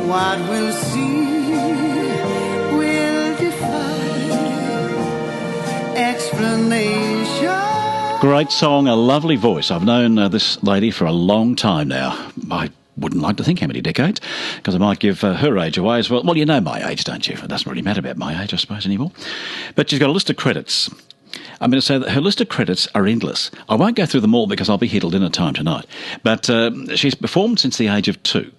What we'll see will defy explanation. Great song, a lovely voice. I've known this lady for a long time now. I wouldn't like to think how many decades, because I might give her age away as well. Well, you know my age, don't you? It doesn't really matter about my age, I suppose, anymore. But she's got a list of credits. I'm going to say that her list of credits are endless. I won't go through them all because I'll be here till dinner time tonight. But she's performed since the age of 2.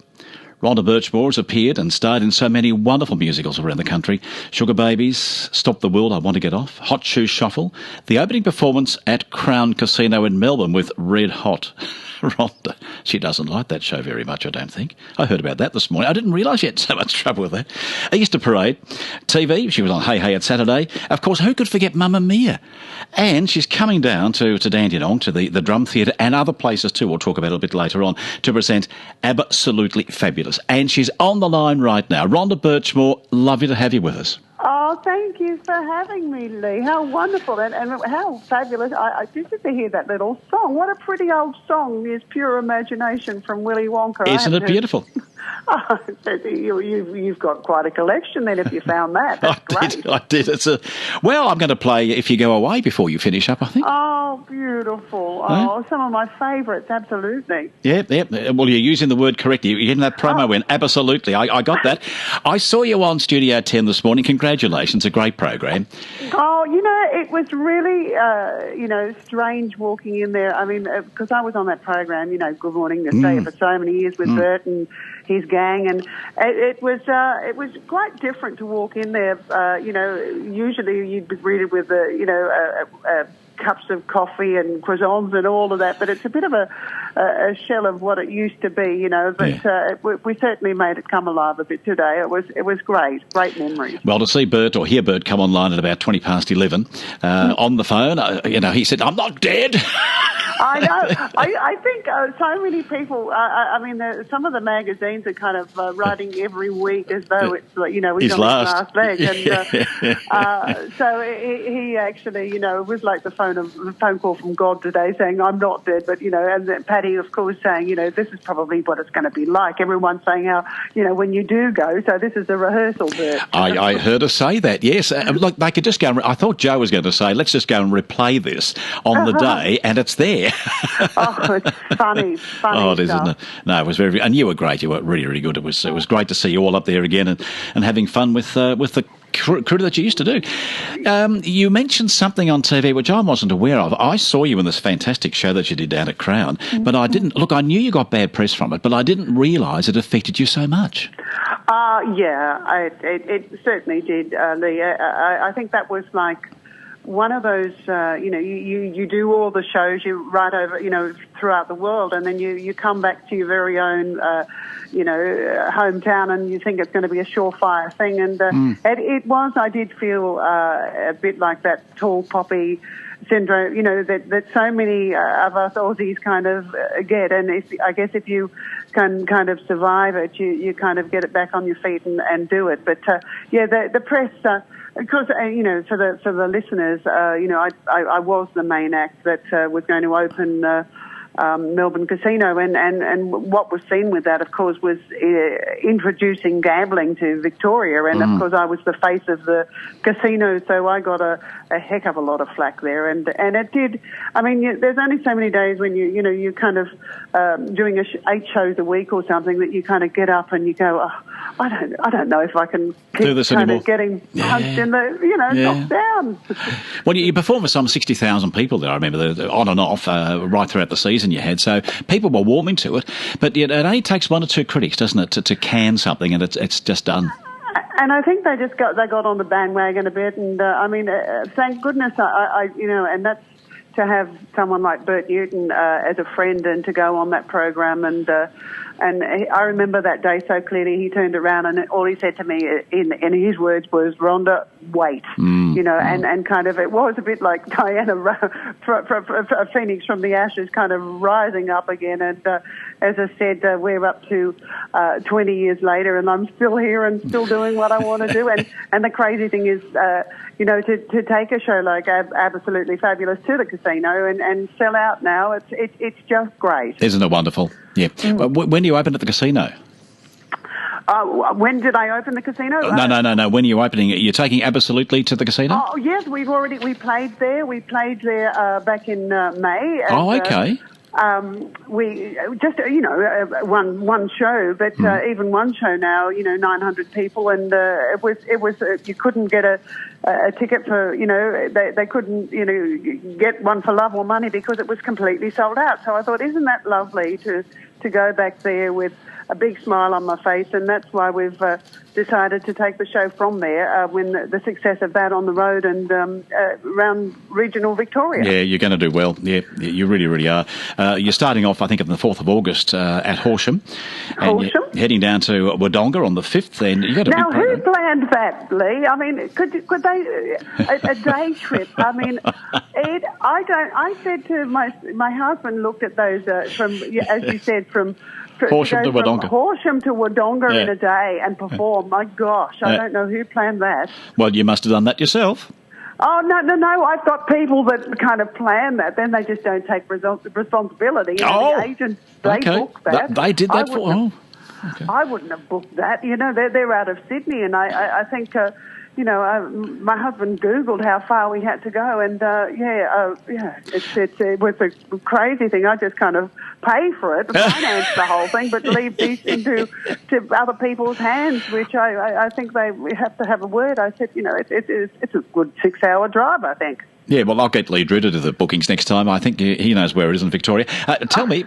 Rhonda Burchmore has appeared and starred in so many wonderful musicals around the country. Sugar Babies, Stop the World, I Want to Get Off, Hot Shoe Shuffle, the opening performance at Crown Casino in Melbourne with Red Hot. Rhonda, she doesn't like that show very much, I don't think. I heard about that this morning. I didn't realise she had so much trouble with that. Easter Parade, TV, she was on Hey Hey at Saturday. Of course, who could forget Mamma Mia? And she's coming down to Dandenong, to the Drum Theatre and other places too, we'll talk about it a bit later on, to present Absolutely Fabulous. And she's on the line right now. Rhonda Burchmore, lovely to have you with us. Oh, thank you for having me, Leigh. How wonderful and how fabulous. I just to hear that little song. What a pretty old song. There's Pure Imagination from Willy Wonka. Isn't it beautiful? Oh, you've got quite a collection then if you found that. That's great. I did. Well, I'm going to play If You Go Away before you finish up, I think. Oh, beautiful. Oh, some of my favourites, absolutely. Yeah. Well, you're using the word correctly. You're getting that promo in. Absolutely. I got that. I saw you on Studio 10 this morning. Congratulations. A great program. Oh, it was really, strange walking in there. I mean, because I was on that program, Good Morning Australia for so many years with Bert and his gang, and it was quite different to walk in there. Usually you'd be greeted with cups of coffee and croissants and all of that, but it's a bit of a shell of what it used to be, But we certainly made it come alive a bit today. It was great memories. Well, to see Bert or hear Bert come online at about 20 past 11 on the phone, he said, "I'm not dead." I know. I think so many people. Some of the magazines are kind of writing every week as though it's he's on his last leg, and so he actually, it was like the phone call from God today saying, "I'm not dead," but and then Paddy, of course, saying, this is probably what it's going to be like. Everyone's saying how, when you do go. So this is a rehearsal, Bert. I heard her say that. Yes, look, they could just go. I thought Joe was going to say, "Let's just go and replay this on the day," and it's there. Oh, it's funny. Oh, it is, isn't it? No, it was very, and you were great. You were really, really good. It was great to see you all up there again and having fun with the crew that you used to do. You mentioned something on TV which I wasn't aware of. I saw you in this fantastic show that you did down at Crown, but I didn't. Look, I knew you got bad press from it, but I didn't realise it affected you so much. It certainly did, Leigh. I think that was like one of those, you do all the shows, you write over, throughout the world, and then you come back to your very own, hometown, and you think it's going to be a surefire thing. And it was, I did feel a bit like that tall poppy syndrome, that so many of us Aussies kind of get. And I guess if you can kind of survive it, you kind of get it back on your feet and do it. But the press. Because for the listeners, I was the main act that was going to open Melbourne Casino, and what was seen with that, of course, was introducing gambling to Victoria, and of course I was the face of the casino, so I got a heck of a lot of flack there, and it did. I mean, there's only so many days when you kind of doing 8 shows a week or something that you kind of get up and you go, oh, I don't know if I can keep kind of getting punched in the knocked down. Well, you performed for some 60,000 people there. I remember on and off right throughout the season you had, so people were warming to it. But it only takes 1 or 2 critics, doesn't it, to can something, and it's just done. And I think they got on the bandwagon a bit, and thank goodness and that's to have someone like Bert Newton as a friend and to go on that program, and I remember that day so clearly. He turned around and all he said to me in his words was, "Rhonda, wait," and kind of it was a bit like Diana, a phoenix from the ashes, kind of rising up again. And as I said, we're up to 20 years later, and I'm still here and still doing what I want to do. And the crazy thing is, to take a show like Absolutely Fabulous to the casino and sell out now, it's just great. Isn't it wonderful? Yeah. When do you open at the casino? When did I open the casino? No. When are you opening it? You're taking Absolutely to the casino? Oh, yes, we played there. We played there back in May. And, okay. We just, one show, but even one show now, 900 people, and it was you couldn't get a ticket for, they couldn't, get one for love or money because it was completely sold out. So I thought, isn't that lovely to go back there with a big smile on my face, and that's why we've decided to take the show from there when the success of that on the road and around regional Victoria. Yeah, you're going to do well. Yeah, you really, really are. You're starting off, I think, on the 4th of August at Horsham. And you're heading down to Wodonga on the 5th. And you got a now, who planned that, Leigh? I mean, could they a day trip? I mean, Ed, I said to my husband looked at those from, as you said, from Horsham to Wodonga. Horsham to Wodonga in a day and perform. My gosh, I don't know who planned that. Well, you must have done that yourself. Oh, no. I've got people that kind of plan that. Then they just don't take responsibility. The agents, they book that. They did that for... Oh. Okay. I wouldn't have booked that. They're out of Sydney, and I think... my husband Googled how far we had to go, and it was a crazy thing. I just kind of pay for it, finance the whole thing, but leave these into other people's hands, which I think we have to have a word. I said, it's a good 6-hour drive, I think. Yeah, well, I'll get Leigh Drew to do the bookings next time. I think he knows where it is in Victoria. Tell me,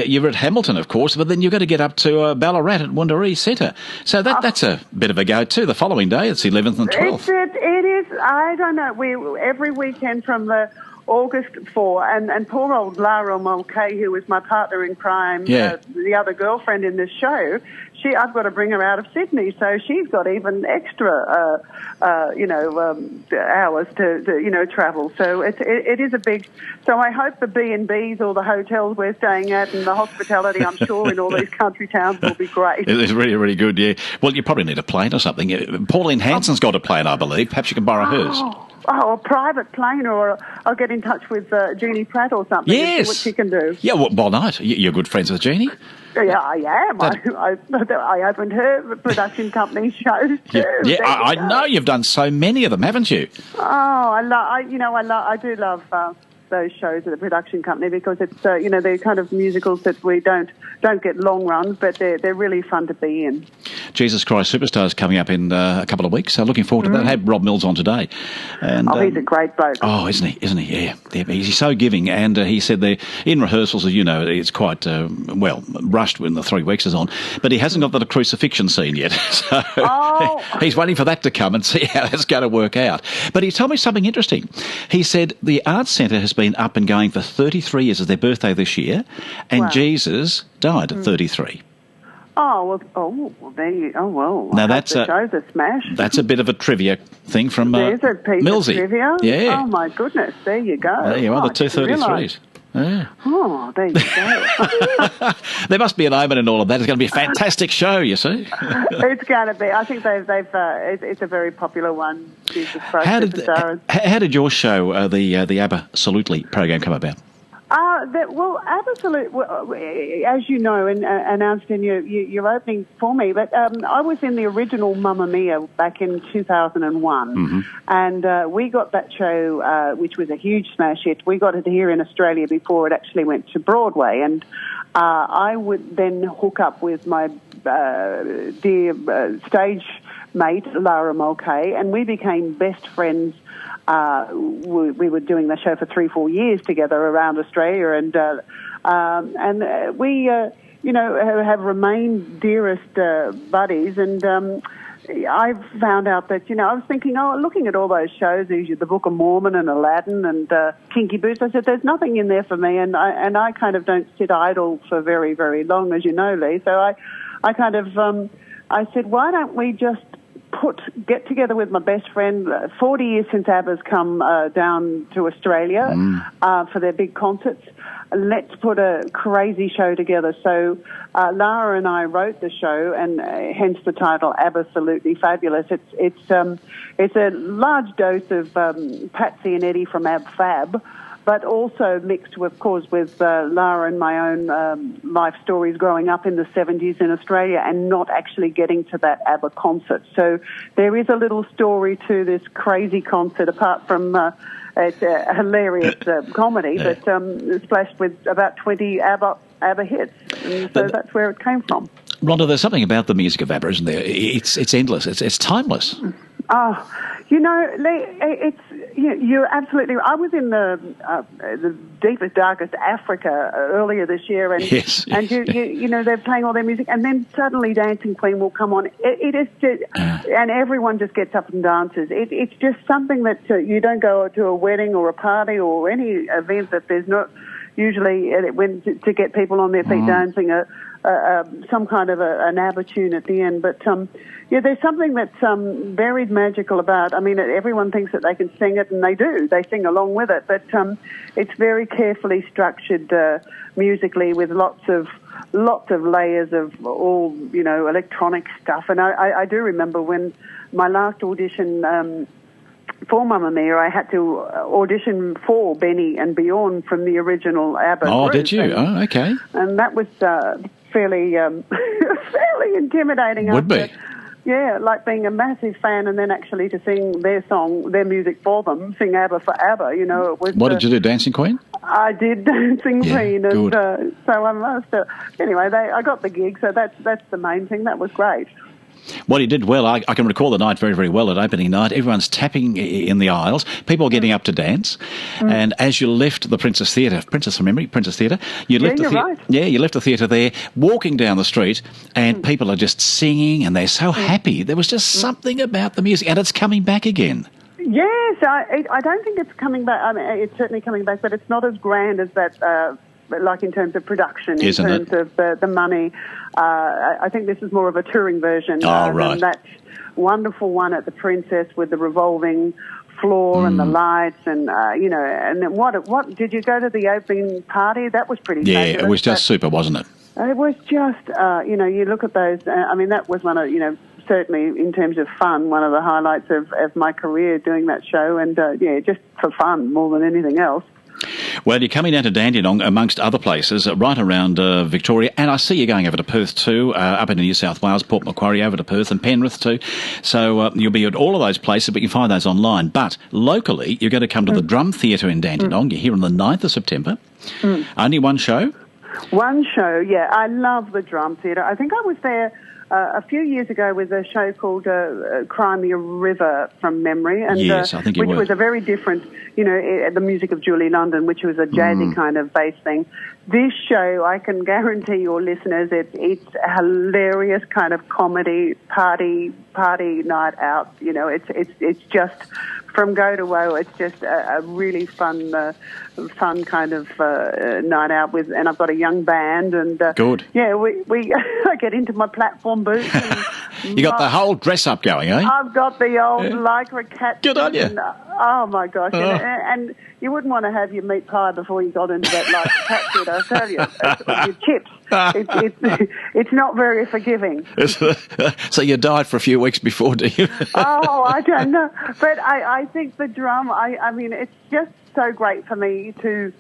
you're at Hamilton, of course, but then you've got to get up to Ballarat at Wundaree Centre. So that's a bit of a go too. The following day, it's 11th and 12th. It is. I don't know. Every weekend from the August 4, and poor old Lara Mulcahy, who was my partner in crime, the other girlfriend in this show, I've got to bring her out of Sydney, so she's got even extra, hours to travel. So it is a big. So I hope the B&Bs or the hotels we're staying at and the hospitality, I'm sure, in all these country towns will be great. It's really, really good. Yeah. Well, you probably need a plane or something. Pauline Hanson's got a plane, I believe. Perhaps you can borrow hers. Oh, a private plane, or I'll get in touch with Jeannie Pratt or something and see what she can do. Yeah, well, night. You're good friends with Jeannie? Yeah, I am. I opened her production company shows too. Yeah, I know you've done so many of them, haven't you? Oh, I do love those shows at the production company because it's they're kind of musicals that we don't get long runs, but they're really fun to be in. Jesus Christ Superstar is coming up in a couple of weeks, so looking forward to that. I had Rob Mills on today. And, he's a great bloke. Oh, isn't he? Yeah. He's so giving, and he said in rehearsals, it's quite, rushed when the 3 weeks is on, but he hasn't got the crucifixion scene yet, so he's waiting for that to come and see how that's going to work out. But he told me something interesting. He said the Arts Centre has been up and going for 33 years. It's their birthday this year, and Jesus died at 33. There you. Oh well. Now that's the show's a smash. That's a bit of a trivia thing from There's a piece Millsy. of trivia. Yeah. Oh my goodness. There you go. There you are. The 233s. Yeah. Oh, there you go. There must be an omen in all of that. It's going to be a fantastic show, you see. It's going to be. I think they've it's a very popular one. Jesus Christ. How did your show, the Abba Absolutely program, come about? Absolutely. As you know, and announced in your opening for me, but I was in the original Mamma Mia back in 2001, and we got that show, which was a huge smash hit. We got it here in Australia before it actually went to Broadway, and I would then hook up with my dear stage mate, Lara Mulcahy, and we became best friends. We were doing the show for 3-4 years together around Australia, and we, have remained dearest buddies. And I found out that, I was thinking, looking at all those shows, the Book of Mormon and Aladdin and Kinky Boots, I said, there's nothing in there for me, and I kind of don't sit idle for very, very long, as you know, Leigh. So I kind of, I said, why don't we just get together with my best friend, 40 years since Abba's come down to Australia for their big concerts. Let's put a crazy show together. So Lara and I wrote the show, and hence the title Absolutely Fabulous. It's a large dose of Patsy and Eddie from Ab Fab. but also mixed, of course, with Lara and my own life stories growing up in the 70s in Australia and not actually getting to that ABBA concert. So there is a little story to this crazy concert, apart from it's a hilarious comedy, but splashed with about 20 ABBA hits. And so that's where it came from. Rhonda, there's something about the music of ABBA, isn't there? It's endless. It's timeless. Oh, Leigh, you're absolutely right. I was in the deepest, darkest Africa earlier this year, and yes. And they're playing all their music, and then suddenly Dancing Queen will come on. It is just, and everyone just gets up and dances. It's just something that you don't go to a wedding or a party or any event that there's not usually to get people on their feet dancing some kind of an ABBA tune at the end, but. There's something that's very magical about. I mean, everyone thinks that they can sing it, and they do. They sing along with it, but it's very carefully structured musically with lots of layers of all electronic stuff. And I do remember when my last audition for Mamma Mia, I had to audition for Benny and Bjorn from the original ABBA. Oh, group. did you? Okay. And that was fairly fairly intimidating. Would be. Yeah, like being a massive fan and then actually to sing their song, their music for them, sing ABBA for ABBA, it was... What did you do, Dancing Queen? I did Dancing Queen, and so I must... anyway, I got the gig, so that's the main thing. That was great. Well, you did well. I can recall the night very, very well at opening night. Everyone's tapping in the aisles, people getting up to dance. And as you left the Princess Theatre, Princess Theatre, you left the theatre. Right. Yeah, you left the theatre there, walking down the street, and people are just singing, and they're so happy. There was just something about the music, and it's coming back again. Yes, I don't think it's coming back. I mean, it's certainly coming back, but it's not as grand as that. Like in terms of production, in terms of the money. I think this is more of a touring version than that wonderful one at the Princess with the revolving floor and the lights and and then what did you go to the opening party? That was pretty fabulous. It was just super, wasn't it? It was just you look at those. I mean, that was one of certainly in terms of fun, one of the highlights of my career doing that show, and just for fun more than anything else. Well, you're coming down to Dandenong, amongst other places, right around Victoria, and I see you going over to Perth too, up into New South Wales, Port Macquarie, over to Perth and Penrith too. So you'll be at all of those places, but you can find those online. But locally, you're going to come to the Drum Theatre in Dandenong. You're here on the 9th of September. Only one show? One show, yeah. I love the Drum Theatre. I think I was there a few years ago with a show called Cry Me a River from memory, and yes, I think which was a very different, the music of Julie London, which was a jazzy kind of bass thing. This show, I can guarantee your listeners, it's a hilarious kind of comedy party night out. It's just from go to woe. It's just a really fun kind of night out with, and I've got a young band, and good. Yeah, we I get into my platform boots. And you got the whole dress up going, eh? I've got the old lycra cat. Good on you. And, oh my gosh! And you wouldn't want to have your meat pie before you got into that lycra cat suit. I tell you, your chips. It's not very forgiving. So you died for a few weeks before, do you? Oh, I don't know, but I think the drum. I mean, it's just so great for me to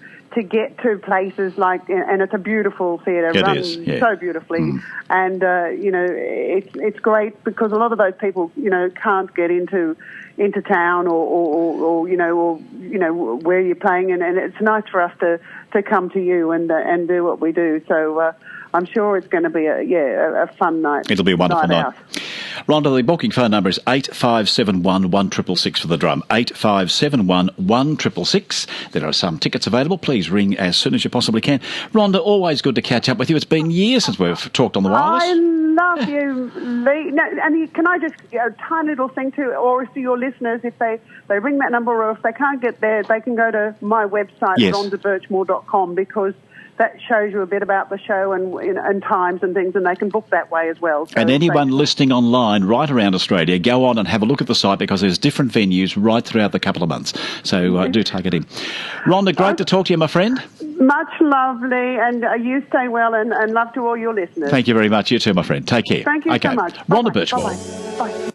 get to places like, and it's a beautiful theatre, run so beautifully, and it's great because a lot of those people can't get into town or where you're playing, and it's nice for us to come to you and do what we do. So I'm sure it's going to be a fun night. It'll be a wonderful night. Out. Rhonda, the booking phone number is 8571 1666 for the drum. 8571 1666. There are some tickets available. Please ring as soon as you possibly can. Rhonda, always good to catch up with you. It's been years since we've talked on the wireless. I love you, Leigh. No, and can I just a tiny little thing too, or to your listeners, if they ring that number, or if they can't get there, they can go to my website, rhondabirchmore.com, because that shows you a bit about the show and times and things, and they can book that way as well. So and anyone listening online right around Australia, go on and have a look at the site, because there's different venues right throughout the couple of months. So do take it in. Rhonda, great to talk to you, my friend. Much lovely, and you stay well, and love to all your listeners. Thank you very much. You too, my friend. Take care. Thank you so much. Rhonda Burchmore. Bye-bye. Bye.